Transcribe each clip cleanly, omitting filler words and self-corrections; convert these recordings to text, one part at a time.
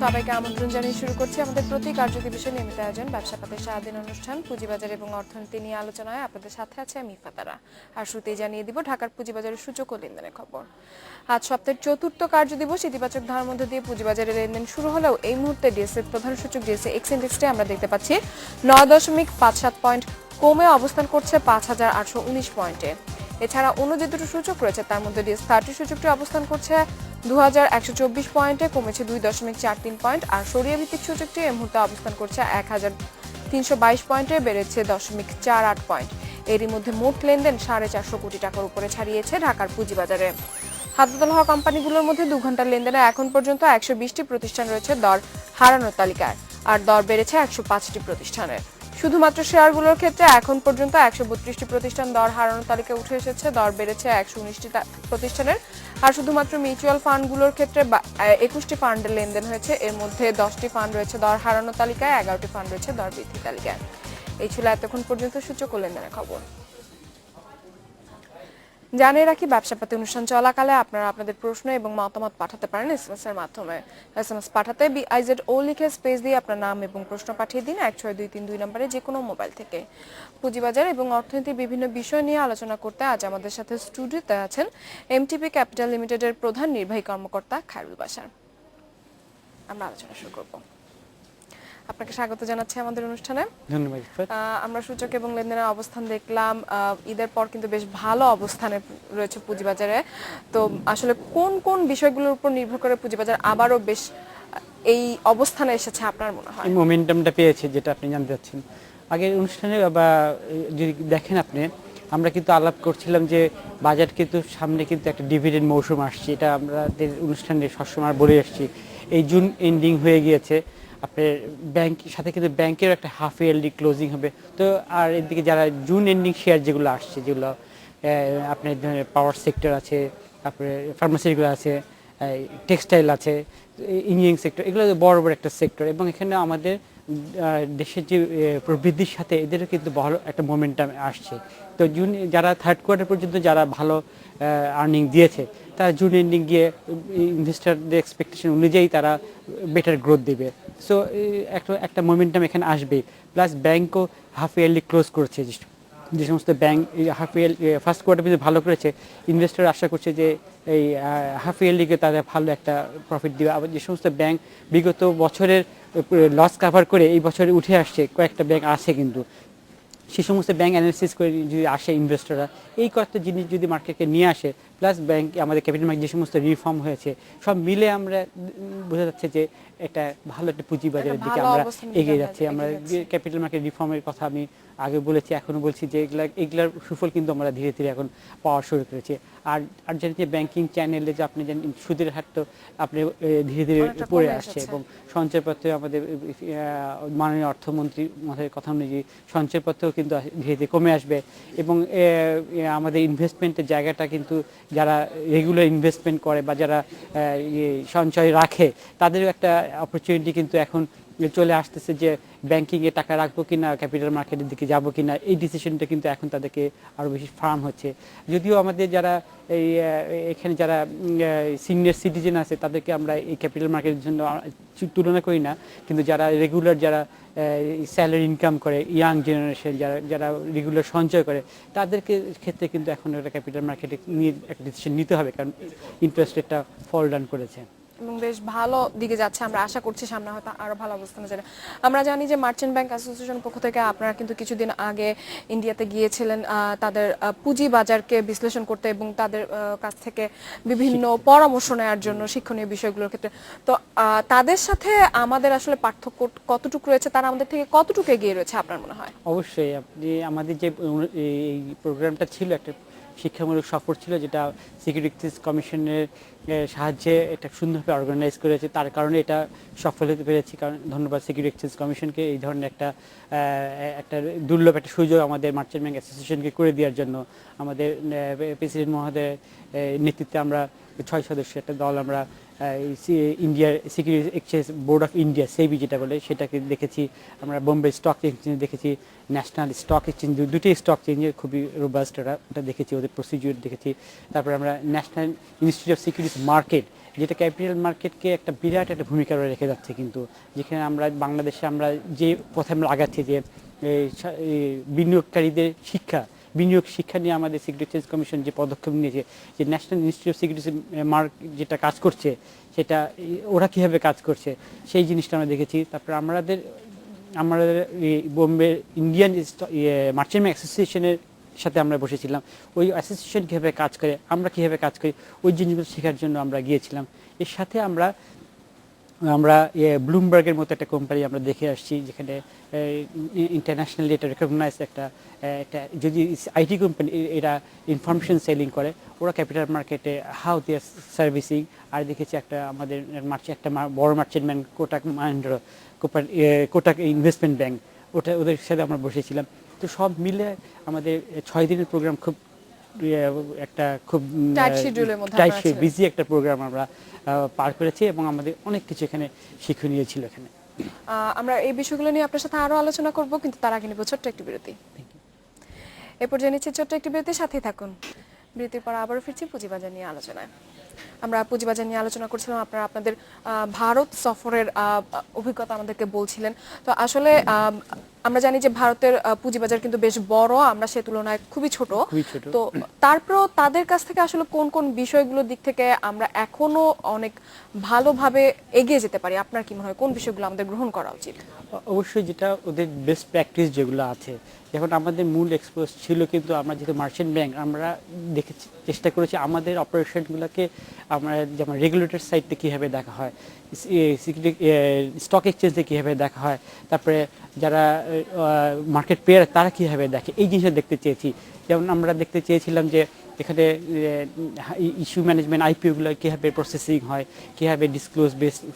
সবাইকে আমন্ত্রণ জানিয়ে শুরু করছি আমাদের প্রতি কার্যদিবসের নিয়মিত আয়োজন ব্যবসা পাতের সারাদিন অনুষ্ঠান পুঁজিবাজার এবং অর্থনীতি নিয়ে আলোচনায় আপনাদের সাথে আছে আমি ফাতারা। আর শুরুতেই জানিয়ে দিব ঢাকার পুঁজিবাজারের সূচক ও লেনদেনের খবর। আজ সপ্তাহের চতুর্থ কার্যদিবস ইতিবাচক ধারার মধ্যে দিয়ে পুঁজিবাজারে লেনদেন শুরু হলেও এই মুহূর্তে ডিএসসি প্রধান সূচক ডিএসসি এক্স ইন্ডেক্সটি আমরা দেখতে পাচ্ছি 9.57 পয়েন্ট কমে অবস্থান করছে 5,819 পয়েন্টে। এছাড়া অন্য যে দুটো সূচক রয়েছে তার মধ্যে ডিএস30 সূচকটি অবস্থান করছে 2,124 পয়েন্টে, কমেছে 2.43 পয়েন্ট। আর সরিয়া ভিত্তিক সূচকটি এই মুহূর্তে অবস্থান করছে 1,322 পয়েন্টে, বেড়েছে 0.48 পয়েন্ট। এরই মধ্যে মোট লেনদেন 450 কোটি টাকার উপরে ছাড়িয়েছে ঢাকার পুঁজিবাজারে। হাতদল হওয়া কোম্পানিগুলোর মধ্যে 2 ঘন্টার লেনদেনে এখন পর্যন্ত 120টি প্রতিষ্ঠান রয়েছে দর হারানোর তালিকায়, আর দর বেড়েছে 105টি প্রতিষ্ঠানের। শুধুমাত্র শেয়ারগুলোর ক্ষেত্রে এখন পর্যন্ত 132টি প্রতিষ্ঠান দর হারানোর তালিকায় উঠে এসেছে, দর বেড়েছে 119টি প্রতিষ্ঠানের। আর শুধুমাত্র মিউচুয়াল ফান্ডগুলোর ক্ষেত্রে 21টি ফান্ডের লেনদেন হয়েছে, এর মধ্যে 10টি ফান্ড রয়েছে দর হারানোর তালিকায়, 11টি ফান্ড রয়েছে দর বৃদ্ধি তালিকায়। এই ছিল এতক্ষণ পর্যন্ত সূচক ও লেনদেনের খবর। জানিয়ে রাখি ব্যবসাপাতি অনুষ্ঠান চলাকালে আপনারা আপনাদের প্রশ্ন এবং মতামত পাঠাতে পারেন এসএমএস এর মাধ্যমে। এসএমএস পাঠাতে BIZO লিখে স্পেস দিয়ে আপনার নাম এবং প্রশ্ন পাঠিয়ে দিন 16232 নম্বরে যে কোনো মোবাইল থেকে। পুঁজিবাজার এবং অর্থনীতির বিভিন্ন বিষয় নিয়ে আলোচনা করতে আজ আমাদের সাথে স্টুডিওতে আছেন এমটিপি ক্যাপিটাল লিমিটেডের প্রধান নির্বাহী কর্মকর্তা খায়রুল বাশার। আমরা আলোচনা শুরু করব। আপনাকে স্বাগত জানাচ্ছি আমাদের অনুষ্ঠানে। ধন্যবাদ। আমরা সূচক এবং লেনদেনের অবস্থান দেখলাম, ঈদের পর কিন্তু বেশ ভালো অবস্থানে রয়েছে পুঁজিবাজারে। তো আসলে কোন কোন বিষয়গুলোর উপর নির্ভর করে পুঁজিবাজার আবারও বেশ এই অবস্থানে এসেছে আপনার মনে হয়? এই মোমেন্টামটা পেয়েছে যেটা আপনি জানতে চাচ্ছেন। আগের অনুষ্ঠানে বা যদি দেখেন আপনি, আমরা কিন্তু আলাপ করছিলাম যে বাজার কিন্তু সামনে কিন্তু একটা ডিভিডেন্ড মৌসুম আসছে, এটা আমাদের অনুষ্ঠানে সবসময় বলে আসছি। এই জুন এন্ডিং হয়ে গিয়েছে, আপনার ব্যাংকের সাথে কিন্তু ব্যাংকের একটা হাফ ইয়ারলি ক্লোজিং হবে। তো আর এদিকে যারা জুন এন্ডিং শেয়ার যেগুলো আসছে, যেগুলো আপনার পাওয়ার সেক্টর আছে, তারপরে ফার্মাসিউটিক্যাল আছে, টেক্সটাইল আছে, ইঞ্জিনিয়ারিং সেক্টর, এগুলো বড় বড় একটা সেক্টর। এবং এখানে আমাদের দেশের যে প্রবৃদ্ধির সাথে এদেরও কিন্তু ভালো একটা মোমেন্টাম আসছে। তো জুন যারা থার্ড কোয়ার্টার পর্যন্ত যারা ভালো আর্নিং দিয়েছে, তারা জুন এন্ডিং গিয়ে ইনভেস্টারদের এক্সপেকটেশন অনুযায়ী তারা বেটার গ্রোথ দেবে। সো একটা মোমেন্টাম এখানে আসবেই। প্লাস ব্যাংকও হাফ ইয়ারলি ক্লোজ করছে, যে সমস্ত bank half year first quarter যদি ভালো করেছে, ইনভেস্টর আশা করছে যে এই হাফ ইয়ারলিকে তাদের ভালো একটা প্রফিট দেবে। আবার যে সমস্ত ব্যাংক বিগত বছরের লস কাভার করে এই বছরে উঠে আসছে, কয়েকটা ব্যাংক আছে কিন্তু, সেই সমস্ত ব্যাংক অ্যানালিসিস করে যদি আসে ইনভেস্টররা, এই কয়েকটা জিনিস যদি মার্কেটকে নিয়ে আসে, প্লাস ব্যাংক আমাদের ক্যাপিটাল মার্কেট যে সমস্ত রিফর্ম হয়েছে, সব মিলে আমরা বোঝা যাচ্ছে যে এটা ভালো একটা পুঁজিবাজারের দিকে আমরা এগিয়ে যাচ্ছি। আমরা ক্যাপিটাল মার্কেট রিফর্মের কথা আমি আগে বলেছি, এখনও বলছি যে এগুলার সুফল কিন্তু আমরা ধীরে ধীরে এখন পাওয়া শুরু করেছি। আর জানি যে ব্যাংকিং চ্যানেলে যে আপনি জানেন সুদের হার তো আপনি ধীরে ধীরে পড়ে আসছে, এবং সঞ্চয়পত্রে আমাদের মাননীয় অর্থমন্ত্রী মহোদয়ের কথা অনুযায়ী সঞ্চয়পত্রও কিন্তু ধীরে ধীরে কমে আসবে। এবং আমাদের ইনভেস্টমেন্টের জায়গাটা কিন্তু যারা রেগুলার ইনভেস্টমেন্ট করে বা যারা সঞ্চয় রাখে, তাদেরও একটা অপরচুনিটি কিন্তু এখন চলে আসতেছে যে ব্যাংকিংয়ে টাকা রাখবো কিনা, ক্যাপিটাল মার্কেটের দিকে যাবো কিনা, এই ডিসিশনটা কিন্তু এখন তাদেরকে আরও বেশি ফার্ম হচ্ছে। যদিও আমাদের যারা এখানে যারা সিনিয়র সিটিজেন আছে তাদেরকে আমরা এই ক্যাপিটাল মার্কেটের জন্য তুলনা করি না, কিন্তু যারা রেগুলার যারা স্যালারি ইনকাম করে, ইয়াং জেনারেশন যারা রেগুলার সঞ্চয় করে, তাদেরকে ক্ষেত্রে কিন্তু এখন একটা ক্যাপিটাল মার্কেটে নিয়ে একটা ডিসিশন নিতে হবে, কারণ ইন্টারেস্ট রেটটা ফল ডাউন করেছে এবং বেশ ভালো দিকে যাচ্ছে। আমরা আশা করছি সামনে হয়তো আরো ভালো অবস্থানে যাবে। আমরা জানি যে মার্চেন্ট ব্যাংক অ্যাসোসিয়েশন পক্ষ থেকে আপনারা কিন্তু কিছুদিন আগে ইন্ডিয়াতে গিয়েছিলেন তাদের পুঁজি বাজারকে বিশ্লেষণ করতে এবং তাদের কাছ থেকে বিভিন্ন পরামর্শ নেওয়ার জন্য শিক্ষণীয় বিষয়গুলোর ক্ষেত্রে। তো তাদের সাথে আমাদের আসলে পার্থক্য কতটুকু রয়েছে, তারা আমাদের থেকে কতটুকু এগিয়ে রয়েছে আপনার মনে হয়? অবশ্যই আপনি আমাদের যে এই প্রোগ্রামটা ছিল একটা শিক্ষামূলক সফর ছিল, যেটা সিকিউরিটি এক্সচেঞ্জ কমিশনের সাহায্যে এটা সুন্দরভাবে অর্গানাইজ করেছে, তার কারণে এটা সফল হতে পেরেছি। কারণ ধন্যবাদ সিকিউরিটি এক্সচেঞ্জ কমিশনকে এই ধরনের একটা দুর্লভ একটা সুযোগ আমাদের মার্চেন্ট ব্যাংক অ্যাসোসিয়েশনকে করে দেওয়ার জন্য। আমাদের প্রেসিডেন্ট মহোদয়ের নেতৃত্বে আমরা 6 সদস্যের একটা দল আমরা ইন্ডিয়ার security exchange board of India SEBI যেটা বলে সেটাকে দেখেছি, আমরা বোম্বে স্টক এক্সচেঞ্জ দেখেছি, ন্যাশনাল স্টক এক্সচেঞ্জ, দুটি স্টক চেঞ্জের খুবই রোবাস্ট ওটা দেখেছি, ওদের প্রসিডিউর দেখেছি। তারপরে আমরা national institute of securities market, যেটা ক্যাপিটাল মার্কেটকে একটা বিরাট একটা ভূমিকা রেখে যাচ্ছে কিন্তু, যেখানে আমরা বাংলাদেশে আমরা যে পথে আমরা আগাচ্ছি যে বিনিয়োগকারীদের বিনিয়োগ শিক্ষা নিয়ে আমাদের সিকিউরিটি এক্সচেঞ্জ কমিশন যে পদক্ষেপ নিয়েছে, যে ন্যাশনাল ইনস্টিটিউট অফ সিকিউরিটি যেটা কাজ করছে, সেটা ওরা কীভাবে কাজ করছে সেই জিনিসটা আমরা দেখেছি। তারপরে আমাদের বোম্বে ইন্ডিয়ান মার্চেন্ট ব্যাংক অ্যাসোসিয়েশনের সাথে আমরা বসেছিলাম, ওই অ্যাসোসিয়েশন কীভাবে কাজ করে, আমরা কীভাবে কাজ করি, ওই জিনিসগুলো শেখার জন্য আমরা গিয়েছিলাম। এর সাথে আমরা ব্লুমবার্গের মতো একটা কোম্পানি আমরা দেখে আসছি, যেখানে ইন্টারন্যাশনালি এটা রেকগনাইজ একটা যদি আইটি কোম্পানি, এরা ইনফরমেশন সেলিং করে, ওরা ক্যাপিটাল মার্কেটে হাউ দে আর সার্ভিসিং। আর দেখেছি একটা আমাদের একটা বড় merchant bank Kotak Mahindra Kotak investment bank, ওদের সাথে আমরা বসেছিলাম। তো সব মিলে আমাদের 6 দিনের প্রোগ্রাম খুব টাইট বিজি একটা প্রোগ্রাম আমরা পার করেছি, এবং আমাদের অনেক কিছু এখানে শিক্ষণীয় ছিল এখানে। আমরা এই বিষয়গুলো নিয়ে আপনার সাথে আরো আলোচনা করব, কিন্তু তার আগে নিব ছোট্ট একটি বিরতি। এ পর্যায়ে নিচ্ছে ছোট্ট একটি বিরতির সাথেই থাকুন। বিরতির পর আবারও ফিরছি পুঁজিবাজার নিয়ে আলোচনায়। আমরা পুঁজিবাজার নিয়ে আলোচনা করছিলাম, আপনারা আপনাদের ভারত সফরের অভিজ্ঞতা আমাদেরকে বলছিলেন। তো আসলে আমরা জানি যে ভারতের পুঁজিবাজার কিন্তু বেশ বড়, আমরা সে তুলনায় খুবই ছোট। তো তারপরেও তাদের কাছ থেকে আসলে কোন কোন বিষয়গুলোর দিক থেকে আমরা এখনো অনেক ভালোভাবে এগিয়ে যেতে পারি, আপনার কি মনে হয় কোন বিষয়গুলো আমাদের গ্রহণ করা উচিত? অবশ্যই যেটা ওদের বেস্ট প্র্যাকটিস যেগুলো আছে, এখন আমাদের মূল এক্সপোজ ছিল, কিন্তু আমরা যেহেতু মার্চেন্ট ব্যাংক, আমরা দেখেছি, চেষ্টা করেছি আমাদের অপারেশনগুলোকে আমরা যেমন রেগুলেটর সাইডে কীভাবে দেখা হয়, স্টক এক্সচেঞ্জে কীভাবে দেখা হয়, তারপরে যারা মার্কেট প্লেয়ার তারা কীভাবে দেখে, এই জিনিসটা দেখতে চেয়েছি। যেমন আমরা দেখতে চেয়েছিলাম যে এখানে ইস্যু ম্যানেজমেন্ট, আইপিওগুলো কীভাবে প্রসেসিং হয়, কীভাবে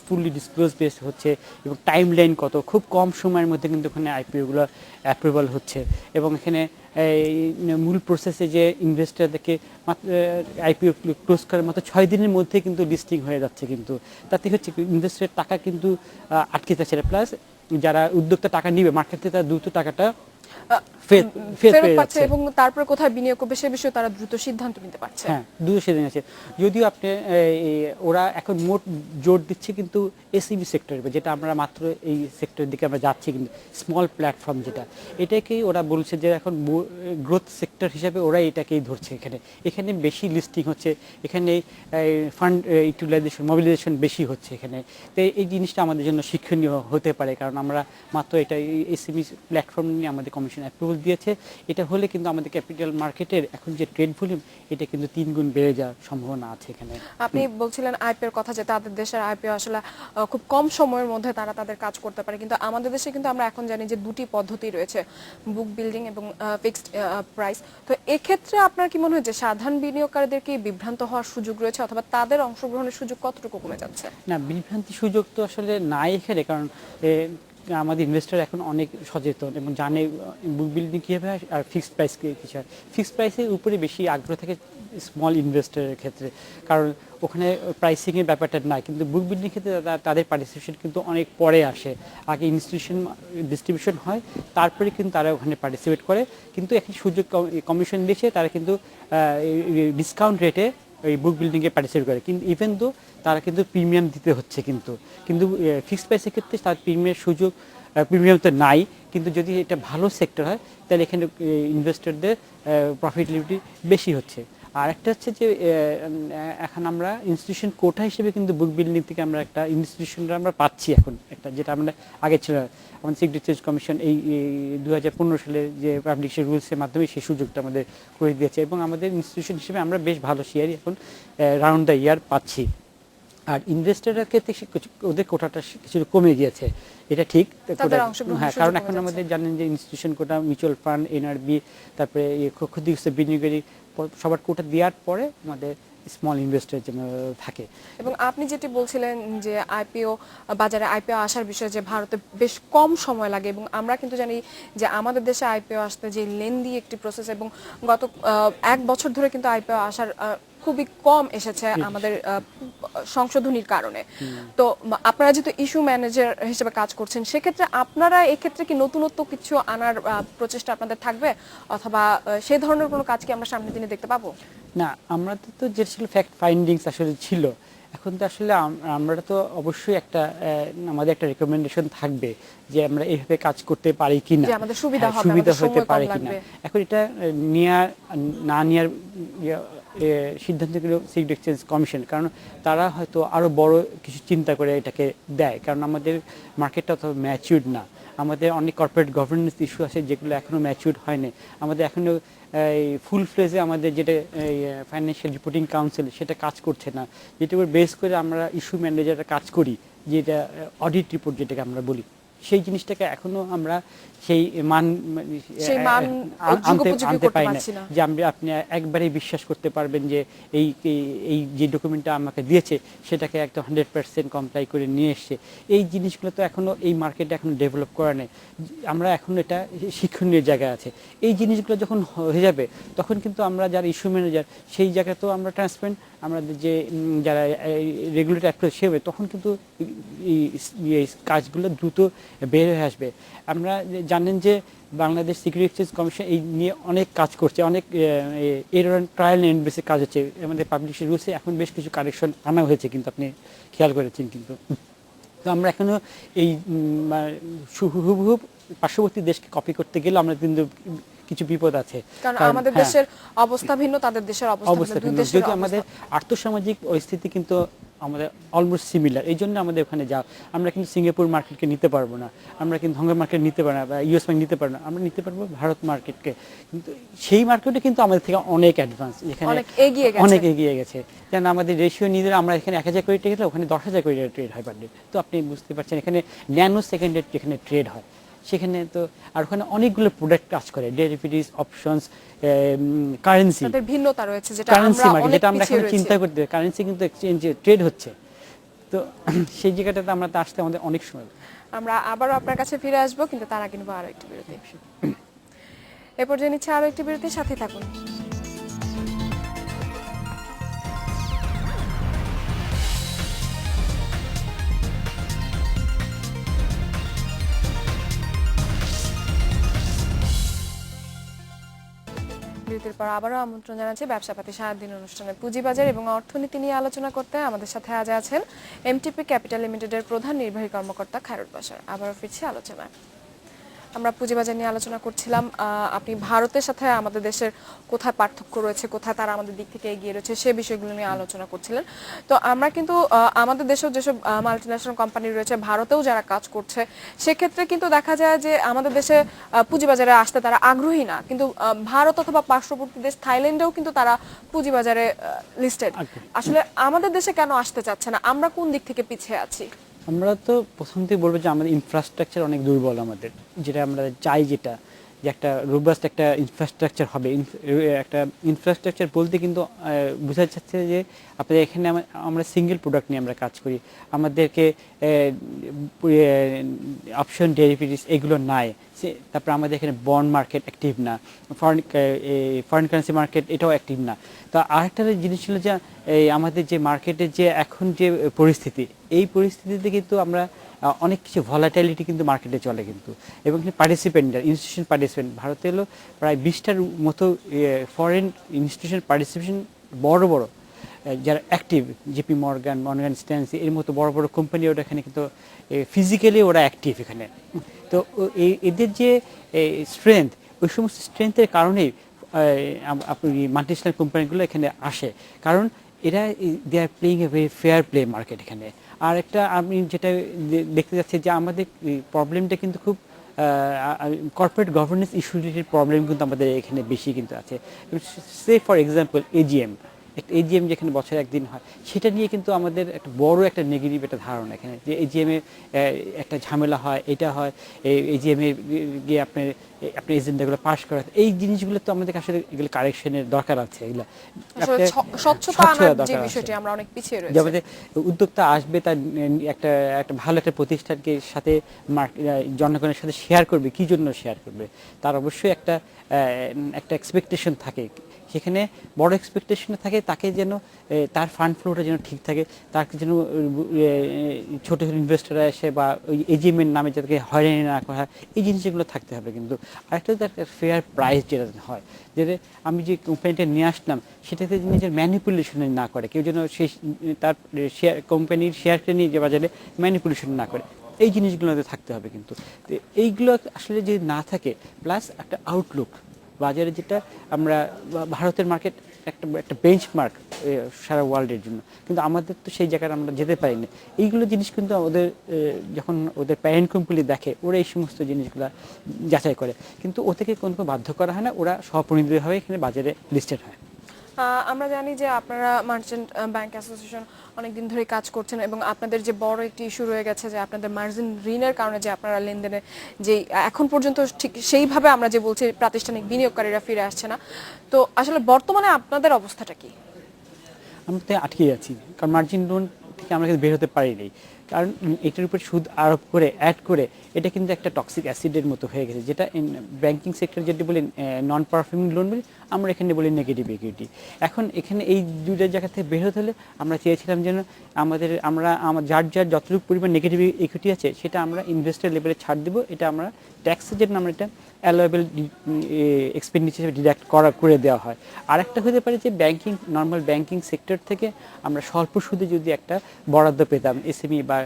ফুললি ডিসক্লোজ বেস হচ্ছে, এবং টাইম লাইন কত, খুব কম সময়ের মধ্যে কিন্তু ওখানে আইপিওগুলো অ্যাপ্রুভাল হচ্ছে, এবং এখানে মূল প্রসেসে যে ইনভেস্টরদেরকে আইপিও ক্লোজ করার মতো 6 দিনের মধ্যে কিন্তু লিস্টিং হয়ে যাচ্ছে, কিন্তু তাতে হচ্ছে ইনভেস্টরের টাকা কিন্তু আটকে যাচ্ছে না, প্লাস যারা উদ্যোক্তা টাকা নিবে মার্কেট থেকে তারা দ্রুত টাকাটা ফেরত পাচ্ছে, এবং তারপর কোথায় বিনিয়োগ করবে সে বিষয়ে তারা দ্রুত সিদ্ধান্ত নিতে পারছে। হ্যাঁ, দ্রুত সিদ্ধান্ত আছে। যদিও আপনি ওরা এখন মোট জোর দিচ্ছে কিন্তু এসইবি সেক্টরে, যেটা আমরা মাত্র এই সেক্টরের দিকে আমরা যাচ্ছি, কিন্তু স্মল প্ল্যাটফর্ম যেটা, এটাকেই ওরা বলছে যে এখন গ্রোথ সেক্টর হিসাবে ওরা এটাকেই ধরছে। এখানে বেশি লিস্টিং হচ্ছে, এখানে ফান্ড ইউটিলাইজেশন মোবিলাইজেশন বেশি হচ্ছে এখানে। তো এই জিনিসটা আমাদের জন্য শিক্ষণীয় হতে পারে, কারণ আমরা মাত্র এটা এসইবি প্ল্যাটফর্ম নিয়ে আমাদের কমিশন অ্যাপ্রুভাল দিয়েছে। এটা হলে কিন্তু আমাদের ক্যাপিটাল মার্কেটের এখন যে ট্রেড ভলিউম, এটা কিন্তু 3 গুণ বেড়ে যাওয়ার সম্ভাবনা আছে এখানে। আপনি বলছিলেন আইপিওর কথা, যে তাদের দেশের আইপিও আসলে খুব কম সময়ের মধ্যে তারা তাদের কাজ করতে পারে, কিন্তু আমাদের দেশে কিন্তু আমরা এখন জানি যে দুটি পদ্ধতি রয়েছে, বুক বিল্ডিং এবং ফিক্সড প্রাইস। তো এক্ষেত্রে আপনার কি মনে হয় যে সাধারণ বিনিয়োগকারীদের কি বিভ্রান্ত হওয়ার সুযোগ রয়েছে, অথবা তাদের অংশগ্রহণের সুযোগ কতটুকু কমে যাচ্ছে? না, বিভ্রান্তির সুযোগ তো আসলে নাই এখানে, কারণ আমাদের ইনভেস্টর এখন অনেক সচেতন এবং জানে বুক বিল্ডিং কীভাবে হয় আর ফিক্সড প্রাইস কিছু হয়। ফিক্সড প্রাইসের উপরে বেশি আগ্রহ থাকে স্মল ইনভেস্টরের ক্ষেত্রে, কারণ ওখানে প্রাইসিংয়ের ব্যাপারটা নাই, কিন্তু বুক বিল্ডিং ক্ষেত্রে তাদের পার্টিসিপেশন কিন্তু অনেক পরে আসে। আগে ইনস্টিটিউশন ডিস্ট্রিবিউশন হয়, তারপরে কিন্তু তারা ওখানে পার্টিসিপেট করে, কিন্তু এখন সুযোগ কমিশন দিয়েছে, তারা কিন্তু ডিসকাউন্ট রেটে ওই বুক বিল্ডিংয়ে পার্টিসিপেট করে, কিন্তু ইভেন তো তারা কিন্তু প্রিমিয়াম দিতে হচ্ছে, কিন্তু ফিক্সড প্রাইসের ক্ষেত্রে তার প্রিমিয়াম তো নাই। কিন্তু যদি এটা ভালো সেক্টর হয় তাহলে এখানে ইনভেস্টরদের প্রফিটেবিলিটি বেশি হচ্ছে। আর একটা হচ্ছে যে এখন আমরা ইনস্টিটিউশন কোটা হিসেবে কিন্তু বুক বিল্ডিং থেকে আমরা একটা ইনস্টিটিউশনটা আমরা পাচ্ছি এখন, একটা যেটা আমরা আগে ছিল। আমাদের সিকিউরিটি এক্সচেঞ্জ কমিশন এই 2015 সালে যে পাবলিকেশন রুলসের মাধ্যমে সেই সুযোগটা আমাদের করে দিয়েছে, এবং আমাদের ইনস্টিটিউশন হিসেবে আমরা বেশ ভালো শেয়ারই এখন রাউন্ড দ্য ইয়ার পাচ্ছি। আর ইনভেস্টরের ক্ষেত্রে ওদের কোটাটা কিছু কমে গিয়েছে, এটা ঠিক। হ্যাঁ, কারণ এখন আমাদের জানেন যে ইনস্টিটিউশন কোটা, মিউচুয়াল ফান্ড, এনআরবি, তারপরে ক্ষতিগ্রস্ত বিনিয়োগকারী সবার কোটা দেওয়ার পরে আমাদের স্মল ইনভেস্টরের জন্য থাকে। এবং আপনি যেটি বলছিলেন যে বাজারে আইপিও আসার বিষয়ে, যে ভারতে বেশ কম সময় লাগে, এবং আমরা কিন্তু জানি যে আমাদের দেশে আইপিও আসতে যে লেন্দি একটি প্রসেস, এবং গত 1 বছর ধরে কিন্তু আইপিও আসার খুবই কম এসেছে আমাদের সংশোধনীর কারণে। তো আপনারা যেহেতু ইস্যু ম্যানেজার হিসেবে কাজ করছেন, সেক্ষেত্রে আপনারা এক্ষেত্রে কি নতুনত্ব কিছু আনার প্রচেষ্টা আপনাদের থাকবে, অথবা সেই ধরনের কোনো কাজ কি আমরা সামনের দিনে দেখতে পাবো? না, আমরা তো যে ছিল ফ্যাক্ট ফাইন্ডিংস আসলে ছিল। এখন তো আসলে আমরা তো অবশ্যই একটা আমাদের একটা রেকমেন্ডেশন থাকবে যে আমরা এইভাবে কাজ করতে পারি কিনা, যে আমাদের সুবিধা হবে, সুবিধা আমাদের হতে সময় কম পারে কিনা। লাগবে। এখন এটা নেওয়ার না নেওয়ার সিদ্ধান্ত গুলো সিকিউরিটি এক্সচেঞ্জ কমিশন, কারণ তারা হয়তো আরো বড় কিছু চিন্তা করে এটাকে দেয়, কারণ আমাদের মার্কেটটা তো ম্যাচিউরড না। আমাদের অনেক কর্পোরেট গভর্নেন্স ইস্যু আছে যেগুলো এখনো ম্যাচিউরড হয়নি। আমাদের এখনো ফুল ফ্লেজে আমাদের যেটা ফাইন্যান্সিয়াল রিপোর্টিং কাউন্সিল সেটা কাজ করছে না, যেটার উপর বেস করে আমরা ইস্যু ম্যানেজাররা কাজ করি, যেটা অডিট রিপোর্ট যেটাকে আমরা বলি, সেই জিনিসটাকে এখনো আমরা সেই মান আনতে পারি না যে আপনি একবারেই বিশ্বাস করতে পারবেন যে এই এই যে ডকুমেন্টটা আমাকে দিয়েছে সেটাকে একদম 100% কমপ্লাই করে নিয়ে এসছে। এই জিনিসগুলো তো এখনো এই মার্কেটে এখনো ডেভেলপ করা নেই। আমরা এখন এটা শিক্ষণীয় জায়গায় আছে। এই জিনিসগুলো যখন হয়ে যাবে তখন কিন্তু আমরা যারা ইস্যু ম্যানেজার সেই জায়গাতেও আমরা ট্রান্সপারেন্ট, আমাদের যে যারা রেগুলেটর অ্যাপ্রোচ সেবে তখন কিন্তু এই কাজগুলো দ্রুত বের হয়ে আসবে। আমরা জানেন যে বাংলাদেশ সিকিউরিটি এক্সচেঞ্জ কমিশন এই নিয়ে অনেক কাজ করছে, অনেক এরর ট্রায়াল এন্ড বেসিক কাজ হচ্ছে। আমাদের পাবলিশের রুলসে এখন বেশ কিছু কারেকশন আনা হয়েছে, কিন্তু আপনি খেয়াল করেছেন কিন্তু। তো আমরা এখনো এই হুবহু পার্শ্ববর্তী দেশকে কপি করতে গেলে আমরা কিন্তু কিছু বিপদ আছে, কারণ আমাদের দেশের অবস্থা ভিন্ন, তাদের দেশের অবস্থা ভিন্ন। যদি আমাদের আর্থসামাজিক পরিস্থিতি কিন্তু আমাদের অলমোস্ট সিমিলার, এই জন্য আমাদের ওখানে যাও। আমরা কিন্তু সিঙ্গাপুর মার্কেটকে নিতে পারবো না, আমরা কিন্তু হংকং মার্কেট নিতে পারবো না, বা ইউএস মার্কেট নিতে পারবো না, আমরা নিতে পারবো ভারত মার্কেটকে। কিন্তু সেই মার্কেটে কিন্তু আমাদের থেকে অনেক অ্যাডভান্স, এখানে অনেক এগিয়ে গেছে। যেন আমাদের রেশিও নিজেরা আমরা এখানে 1000 কোটি টাকা গেলে ওখানে 10,000 কোটি টাকা ট্রেড হয় পার ডে। তো আপনি বুঝতে পারছেন এখানে ন্যানো সেকেন্ডের যেখানে ট্রেড হয় সেখানে তো, আর ওখানে অনেকগুলো প্রোডাক্ট কাজ করে, ডেরিভেটিভস, অপশনস, কারেন্সি, তাদের ভিন্নতা রয়েছে, যেটা কারেন্সি মার্কেট, যেটা আমরা এখন চিন্তা করতে, কারেন্সি কিন্তু এক্সচেঞ্জে ট্রেড হচ্ছে। তো সেই জায়গাটাতে আমরা আসতে আমাদের অনেক সময়। আমরা আবারও আপনার কাছে ফিরে আসবো, কিন্তু তার আগে নেবো আরো একটি বিরতি। এ পর্যায়ে নিচ্ছে আরো একটি বিরতির সাথে থাকুন। বিরতির পর আবারও আমন্ত্রণ জানাচ্ছি ব্যবসাপাতি সারাদিন অনুষ্ঠানে পুঁজিবাজার এবং অর্থনীতি নিয়ে আলোচনা করতে আমাদের সাথে আজ আছেন এমটিপি ক্যাপিটাল লিমিটেডের প্রধান নির্বাহী কর্মকর্তা খায়রুল বাশার। আবারও ফিরছি আলোচনায়। আমরা পুঁজিবাজার নিয়ে আলোচনা করছিলাম। আপনি ভারতের সাথে আমাদের দেশের কোথায় পার্থক্য রয়েছে, কোথায় তারা আমাদের দিক থেকে এগিয়ে রয়েছে, সে বিষয়গুলো নিয়ে আলোচনা করছিলেন। তো আমরা কিন্তু আমাদের দেশেও যেসব মাল্টিন্যাশনাল কোম্পানি রয়েছে, ভারতেও যারা কাজ করছে, সেক্ষেত্রে কিন্তু দেখা যায় যে আমাদের দেশে পুঁজিবাজারে আসতে তারা আগ্রহী না, কিন্তু ভারত অথবা পার্শ্ববর্তী দেশ থাইল্যান্ডেও কিন্তু তারা পুঁজিবাজারে লিস্টেড। আসলে আমাদের দেশে কেন আসতে চাচ্ছে না? আমরা কোন দিক থেকে পিছিয়ে আছি? আমরা তো প্রথম থেকে বলবো যে আমাদের ইনফ্রাস্ট্রাকচার অনেক দুর্বল। আমাদের যেটা আমরা চাই, যেটা যে একটা রোবাস্ট একটা ইনফ্রাস্ট্রাকচার হবে। একটা ইনফ্রাস্ট্রাকচার বলতে কিন্তু বোঝা যাচ্ছে যে আপনাদের এখানে আমরা সিঙ্গেল প্রোডাক্ট নিয়ে আমরা কাজ করি, আমাদেরকে অপশন ডেরিভেটিভস এগুলো নাই। তারপর আমাদের এখানে বন্ড মার্কেট অ্যাক্টিভ না, ফরেন কারেন্সি মার্কেট এটাও অ্যাক্টিভ না। তো আরেকটা জিনিস ছিল যে আমাদের যে মার্কেটের যে এখন যে পরিস্থিতি, এই পরিস্থিতিতে কিন্তু আমরা অনেক কিছু ভলাটাইলিটি কিন্তু মার্কেটে চলে কিন্তু, এবং পার্টিসিপেন্ট ইনস্টিটিউশন পার্টিসিপেন্ট ভারতে হলো প্রায় 20টার মতো ফরেন ইনস্টিটিউশন পার্টিসিপেশন, বড় বড় যারা active, JP Morgan, Morgan Stanley এর মতো বড় বড় কোম্পানি ওরা এখানে কিন্তু ফিজিক্যালি ওরা অ্যাক্টিভ এখানে। তো এদের যে স্ট্রেংথ, ওই সমস্ত স্ট্রেংথের কারণেই আপনি মাল্টিন্যাশনাল কোম্পানিগুলো এখানে আসে, কারণ এরা they are playing a very fair play market এখানে। আর একটা আমি যেটা দেখতে যাচ্ছি যে আমাদের প্রবলেমটা কিন্তু খুব corporate governance issue related problem কিন্তু আমাদের এখানে বেশি কিন্তু আছে। সে ফর এক্সাম্পল এজিএম, একটা এজিএম যেখানে বছরে একদিন হয়, সেটা নিয়ে কিন্তু আমাদের একটা বড় একটা নেগেটিভ একটা ধারণা এখানে, যে এজিএমে একটা ঝামেলা হয়, এটা হয়, এজিএমে গিয়ে আপনার এজেন্ডাগুলো পাস করা, এই জিনিসগুলো তো আমাদের আসলে এগুলো কারেকশনের দরকার আছে। এগুলো স্বচ্ছতা আনার যে বিষয়টি আমরা অনেক পিছিয়ে রয়েছি। আমাদের উদ্যোক্তা আসবে, তার একটা ভালো একটা প্রতিষ্ঠানকে সাথে জনগণের সাথে শেয়ার করবে, কি জন্য শেয়ার করবে, তার অবশ্যই একটা এক্সপেকটেশন থাকে। সেখানে বড় এক্সপেকটেশন থাকে তাকে যেন তার ফান্ড ফ্লোটা যেন ঠিক থাকে, তাকে যেন ছোট ছোট ইনভেস্টররা এসে বা ওই এজিএমের নামে যাদেরকে হয়রানি না করা হয়, এই জিনিসগুলো থাকতে হবে। কিন্তু আরেকটা তার ফেয়ার প্রাইস যেটা হয়, যেটা আমি যে কোম্পানিটা নিয়ে আসলাম সেটাতে নিজের ম্যানিপুলেশন না করে, কেউ যেন সেই তার শেয়ার কোম্পানির শেয়ারটা নিয়ে যে বাজারে ম্যানিপুলেশন না করে, এই জিনিসগুলোতে থাকতে হবে। কিন্তু তো এইগুলো আসলে যদি না থাকে, প্লাস একটা আউটলুক বাজারে, যেটা আমরা ভারতের মার্কেট একটা একটা বেঞ্চমার্ক সারা ওয়ার্ল্ডের জন্য, কিন্তু আমাদের তো সেই জায়গায় আমরা যেতে পারি না। এইগুলো জিনিস কিন্তু ওদের যখন ওদের প্যারেন্ট কোম্পানি দেখে, ওরা এই সমস্ত জিনিসগুলো যাচাই করে, কিন্তু ও থেকে কোনো বাধ্য করা হয় না, ওরা স্বপ্রণোদিতভাবে এখানে বাজারে লিস্টেড হয়। আমরা জানি যে আপনারা মার্চেন্ট ব্যাংক অ্যাসোসিয়েশন অনেকদিন ধরে কাজ করছেন এবং আপনাদের যে বড় একটি ইস্যু রয়ে গেছে যে আপনাদের মার্জিন ঋণের কারণে যে আপনারা লেনদেনে যে এখন পর্যন্ত ঠিক সেইভাবে আমরা যে বলছি প্রাতিষ্ঠানিক বিনিয়োগকারীরা ফিরে আসছে না, তো আসলে বর্তমানে আপনাদের অবস্থাটা কি? আমরা তো আটকে যাচ্ছি, কারণ মার্জিন লোন থেকে আমরা কিন্তু বের হতে পারিনি, কারণ এটার উপর সুদ আরোপ করে অ্যাড করে এটা কিন্তু একটা টক্সিক অ্যাসিডের মতো হয়ে গেছে, যেটা ব্যাংকিং সেক্টর যেটা বলি নন পারফর্মিং লোন বলি, আমরা এখানে বলি নেগেটিভ ইকুইটি। এখন এখানে এই দুইটার জায়গা থেকে বের হতে হলে আমরা চেয়েছিলাম যেন আমার যার যতটুকু পরিমাণ নেগেটিভ ইকুইটি আছে সেটা আমরা ইনভেস্টর লেভেলে ছাড় দেবো, এটা আমরা ট্যাক্সের জন্য আমরা এটা অ্যালোয়েবল এক্সপেন্ডিচার ডিডাক্ট করে দেওয়া হয়। আরেকটা হতে পারে যে নর্মাল ব্যাংকিং সেক্টর থেকে আমরা স্বল্প সুদে যদি একটা বরাদ্দ পেতাম, এসএমই বা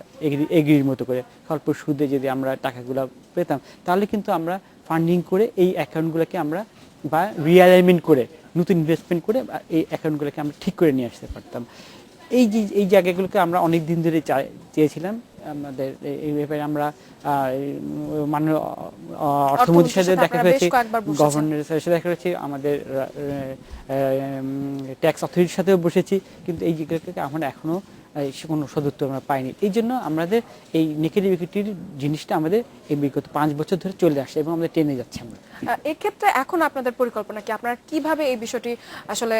এগ্রির মতো করে স্বল্প সুদে যদি আমরা টাকাগুলো পেতাম, তাহলে কিন্তু আমরা ফান্ডিং করে এই অ্যাকাউন্টগুলোকে আমরা বা রিঅ্যালাইনমেন্ট করে নতুন ইনভেস্টমেন্ট করে এই অ্যাকাউন্টগুলোকে আমরা ঠিক করে নিয়ে আসতে পারতাম। এই জায়গাগুলোকে আমরা অনেক দিন ধরে চেয়েছিলাম। আমাদের এই ব্যাপারে আমরা মাননীয় অর্থমন্ত্রীর সাথে দেখা হয়েছে, গভর্নরের সাথে দেখা হয়েছে, আমাদের ট্যাক্স অথরিটির সাথেও বসেছি, কিন্তু এই জায়গাটাকে আমরা এখনো কোনো সদুত্তর আমরা পাইনি। এই জন্য আমাদের এই নেগেটিভ ইকুইটির জিনিসটা আমাদের এই বিগত 5 বছর ধরে চলে আসে এবং আমাদের টেনে যাচ্ছে। আমরা এক্ষেত্রে এখন আপনাদের পরিকল্পনা কি? আপনারা কিভাবে এই বিষয়টি আসলে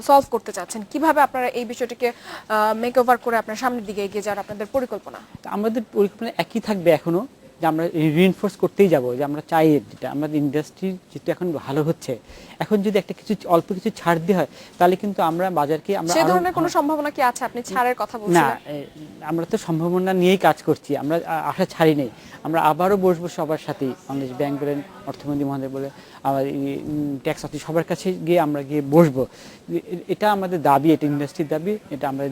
সলভ করতে চাচ্ছেন? কিভাবে আপনারা এই বিষয়টিকে মেক ওভার করে আপনার সামনের দিকে এগিয়ে যাওয়ার আপনাদের পরিকল্পনা? আমাদের পরিকল্পনা একই থাকবে এখনো, যে আমরা রিইনফোর্স করতেই যাব, যে আমরা চাই যেটা আমাদের ইন্ডাস্ট্রি যেহেতু এখন ভালো হচ্ছে, এখন যদি একটা কিছু অল্প কিছু ছাড় দেওয়া হয়, তাহলে কিন্তু আমরা বাজারকে আমরা সেই ধরনের কোনো সম্ভাবনা কি আছে? আপনি ছাড়ের কথা বলছিলেন। না, আমরা তো সম্ভাবনা নিয়েই কাজ করছি, আমরা আশা ছাড়ি নেই। আমরা আবারও বসবো সবার সাথেই, বাংলাদেশ ব্যাংক বলেন, অর্থমন্ত্রী মহোদয় বলে, আমার ট্যাক্স অথরিটি সবার কাছে আমরা গিয়ে বসবো। এটা আমাদের দাবি, এটা ইন্ডাস্ট্রির দাবি, এটা আমাদের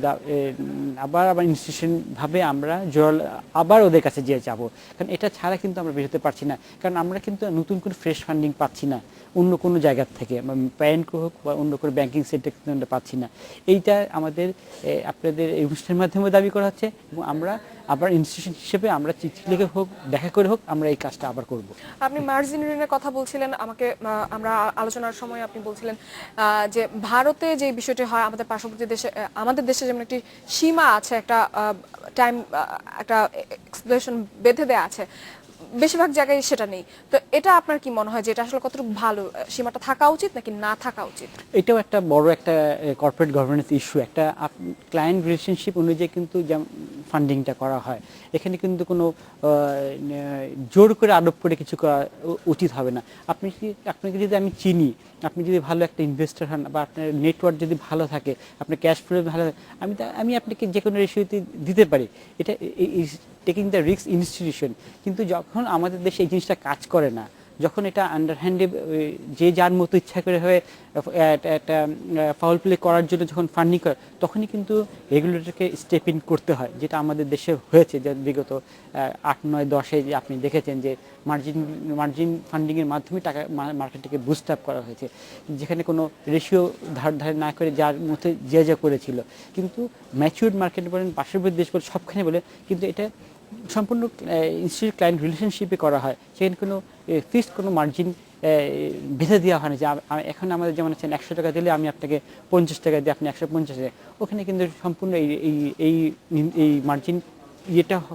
আবার ইনস্টিটিউশনভাবে আমরা আবার ওদের কাছে যেয়ে যাবো, কারণ এটা ছাড়া কিন্তু আমরা বেরোতে পারছি না। কারণ আমরা কিন্তু নতুন করে ফ্রেশ ফান্ডিং পাচ্ছি না অন্য কোনো জায়গার থেকে, প্যারেন্ট হোক বা অন্য কোনো ব্যাংকিং সেক্টর কিন্তু আমরা পাচ্ছি না। এইটা আমাদের আপনাদের এই অনুষ্ঠানের মাধ্যমে দাবি করা হচ্ছে, এবং আমরা আবার ইনস্টিটিউশন হিসেবে আমরা চিঠি লিখে হোক, দেখা করে হোক, আমরা এই কাজটা আবার করব। আপনি মার্জিন ঋণের কথা বলছিলেন, আমরা আলোচনার সময় আপনি বলছিলেন যে ভারতে যে বিষয়টি হয়, আমাদের পার্শ্ববর্তী দেশে, আমাদের দেশে যেমন একটি সীমা আছে, একটা টাইম, একটা এক্সপ্লেশন বেঁধে দেওয়া আছে, বেশিরভাগ জায়গায় সেটা নেই। তো এটা আপনার কি মনে হয় যে এটা আসলে কতটুকু ভালো? সীমাটা থাকা উচিত নাকি না থাকা উচিত? এটাও একটা বড় একটা কর্পোরেট গভর্নেন্স ইস্যু। একটা ক্লায়েন্ট রিলেশনশিপ অনুযায়ী কিন্তু ফান্ডিংটা করা হয়। এখানে কিন্তু কোনো জোর করে আরোপ করে কিছু করা উচিত হবে না। আপনাকে যদি আমি চিনি, আপনি যদি ভালো একটা ইনভেস্টর হন, বা আপনার নেটওয়ার্ক যদি ভালো থাকে, আপনার ক্যাশ ফ্লো ভালো থাকে, আমি আপনাকে যে কোনো রেশিওতে দিতে পারি। এটা টেকিং দ্য রিস্ক ইনস্টিটিউশন। কিন্তু যখন আমাদের দেশে এই জিনিসটা কাজ করে না, যখন এটা আন্ডারহ্যান্ডে যে যার মতো ইচ্ছা করে হয়ে একটা ফাউল প্লে করার জন্য যখন ফান্ডিং করে, তখনই কিন্তু রেগুলেটরকে স্টেপ ইন করতে হয়, যেটা আমাদের দেশে হয়েছে। যে বিগত 8, 9, 10-এ যে আপনি দেখেছেন যে মার্জিন ফান্ডিংয়ের মাধ্যমে টাকা মার্কেটটাকে বুস্ট আপ করা হয়েছে, যেখানে কোনো রেশিও ধার না করে যার মধ্যে যা করেছিল। কিন্তু ম্যাচিউরড মার্কেট বলেন, পার্শ্ববর্তী দেশ বলেন, সবখানে বলে কিন্তু এটা সম্পূর্ণ ইনস্টিটিউট ক্লায়েন্ট রিলেশনশিপে করা হয়। সেখানে কোনো ফিক্সড কোনো মার্জিন বেঁধে দেওয়া হয় না, যে এখন আমাদের যেমন আছেন 100 টাকা দিলে আমি আপনাকে 50 টাকা দিয়ে আপনি 150 টাকা। ওখানে কিন্তু সম্পূর্ণ এই মার্জিন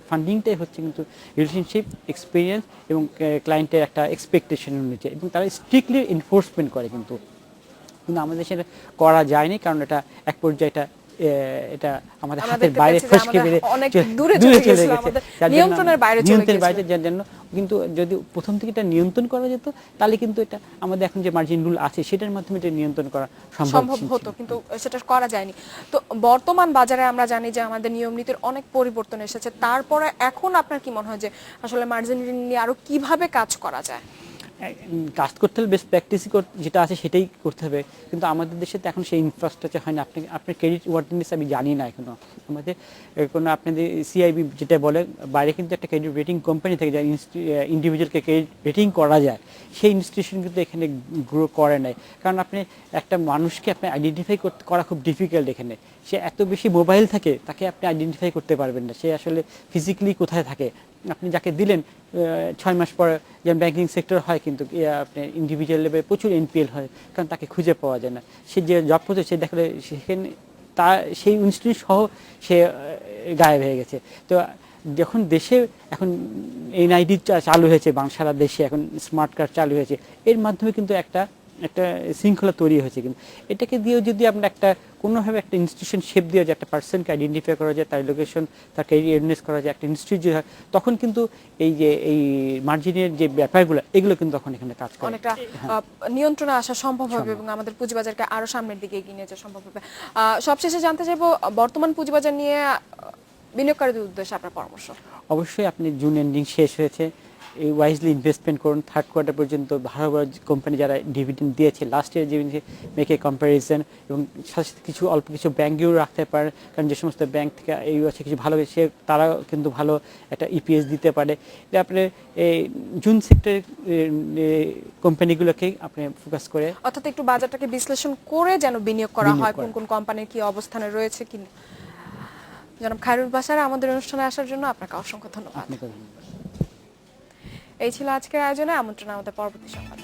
ফান্ডিংটাই হচ্ছে কিন্তু রিলেশনশিপ, এক্সপিরিয়েন্স এবং ক্লায়েন্টের একটা এক্সপেকটেশন অনুযায়ী, এবং তারা স্ট্রিক্টলি এনফোর্সমেন্ট করে। কিন্তু আমাদের সেটা করা যায়নি, কারণ এটা এক পর্যায়ে এটা এটা আমাদের আমরা হাতের দেখতে বাইরে পাচ্ছি যে ফসকে আমরা বেড়ে অনেক দূরে চলে গেছিল, আমাদের যার জন্য নিয়ন্ত্রণের বাইরে চলে নিয়ন্ত্রণের গিয়েছিল। বাইরে, যার জন্য কিন্তু যদি প্রথম থেকে এটা নিয়ন্ত্রণ করা যেত তাহলে কিন্তু এটা আমাদের এখন যে মার্জিন রুল আছে সেটার মাধ্যমে এটা নিয়ন্ত্রণ করা সম্ভব হতো, কিন্তু সেটা করা যায়নি। তো বর্তমান বাজারে আমরা জানি যে আমাদের নিয়ম নীতির অনেক পরিবর্তন এসেছে, তারপরে এখন আপনার কি মনে হয় যে আসলে মার্জিন ঋণ নিয়ে আরো কিভাবে কাজ করা যায়? কাজ করতে হলে বেস্ট প্র্যাকটিস যেটা আছে সেটাই করতে হবে, কিন্তু আমাদের দেশে তো এখন সেই ইনফ্রাস্ট্রাকচার হয় না। আপনার ক্রেডিট ওয়ার্ডিনেস আমি জানি না এখনো আমাদের কোনো, আপনাদের সিআইবি যেটা বলে বাইরে কিন্তু একটা ক্রেডিট রেটিং কোম্পানি থেকে যা ইন্ডিভিজুয়ালকে ক্রেডিট রেটিং করা যায়, সেই ইনস্টিটিউশন কিন্তু এখানে গ্রো করে নাই। কারণ আপনি একটা মানুষকে আপনি আইডেন্টিফাই করা খুব ডিফিকাল্ট এখানে। সে এত বেশি মোবাইল থাকে, তাকে আপনি আইডেন্টিফাই করতে পারবেন না সে আসলে ফিজিক্যালি কোথায় থাকে। আপনি যাকে দিলেন 6 মাস পরে, যেমন ব্যাংকিং সেক্টর হয় কিন্তু আপনি ইন্ডিভিজুয়াল লেভেলে প্রচুর এনপিএল হয়, কারণ তাকে খুঁজে পাওয়া যায় না। সে যে জব করছে সে দেখলে সেখানে তা সেই ইনস্টিটিউট সহ সে গায়েব হয়ে গেছে। তো যখন দেশে এখন এনআইডি চালু হয়েছে, সারা দেশে এখন স্মার্ট কার্ড চালু হয়েছে, এর মাধ্যমে কিন্তু একটা শৃঙ্খলা তৈরি হয়েছে। কিন্তু এটাকে দিয়েও যদি আমরা একটা কোনোভাবে একটা ইনস্টিটিউশন শেপ দিয়ে যে একটা পার্সনকে আইডেন্টিফাই করা যায়, তার লোকেশন, তার ক্যারিয়ারনেস করা যায়, একটা ইনস্টিটিউট যদি হয়, তখন কিন্তু এই মার্জিনের যে ব্যাপারগুলো এগুলো কিন্তু তখন এখানে কাজ করে, অনেকটা নিয়ন্ত্রণে আসা সম্ভব হবে এবং আমাদের পুঁজিবাজারকে আরো সামনের দিকে এগিয়ে নিয়ে যাওয়া সম্ভব হবে। সবশেষে জানতে চাইবো বর্তমান পুঁজিবাজার নিয়ে বিনিয়োগকারীদের উদ্দেশ্যে আপনার পরামর্শ। অবশ্যই আপনি জুন এন্ডিং শেষ হয়েছে, এই ওয়াইজলি ইনভেস্টমেন্ট করুন। থার্ড কোয়ার্টার পর্যন্ত ভালো ভালো কোম্পানি যারা ডিভিডেন্ড দিয়েছে লাস্ট ইয়ার, যে মেকে কম্প্যারিজন, এবং সাথে সাথে কিছু অল্প কিছু ব্যাঙ্কেও রাখতে পারে, কারণ যে সমস্ত ব্যাংক থেকে এই আছে কিছু ভালো সে তারাও কিন্তু ভালো একটা ইপিএস দিতে পারে। এটা আপনি এই জুন সেক্টরের কোম্পানিগুলোকেই আপনি ফোকাস করে, অর্থাৎ একটু বাজারটাকে বিশ্লেষণ করে যেন বিনিয়োগ করা হয়, করা। কোন কোন কোম্পানির কি অবস্থানে রয়েছে কি। জনাব খায়রুল বাশার, আমাদের অনুষ্ঠানে আসার জন্য আপনাকে অসংখ্য ধন্যবাদ। আপনাকে ধন্যবাদ। এই ছিল আজকের আয়োজনে আমন্ত্রণ আমাদের পরবর্তী সংবাদে।